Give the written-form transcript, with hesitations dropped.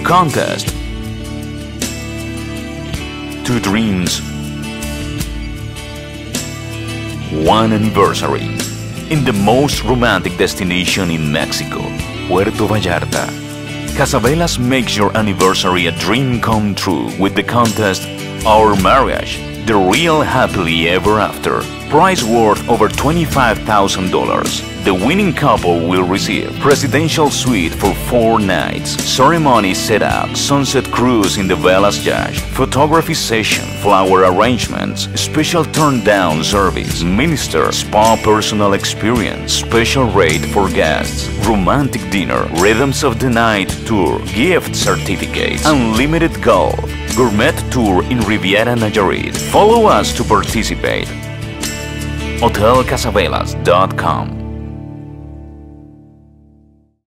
contest, 2 dreams, 1 anniversary in the most romantic destination in Mexico, Puerto Vallarta. Casabelas makes your anniversary a dream come true with the contest Our Marriage, the real happily ever after. Prize worth over $25,000. The winning couple will receive presidential suite for 4 nights, ceremony setup, sunset cruise in the Velas Yacht, photography session, flower arrangements, special turn-down service, minister, spa personal experience, special rate for guests, romantic dinner, rhythms of the night tour, gift certificates, unlimited golf, gourmet tour in Riviera Nayarit. Follow us to participate. HotelCasabelas.com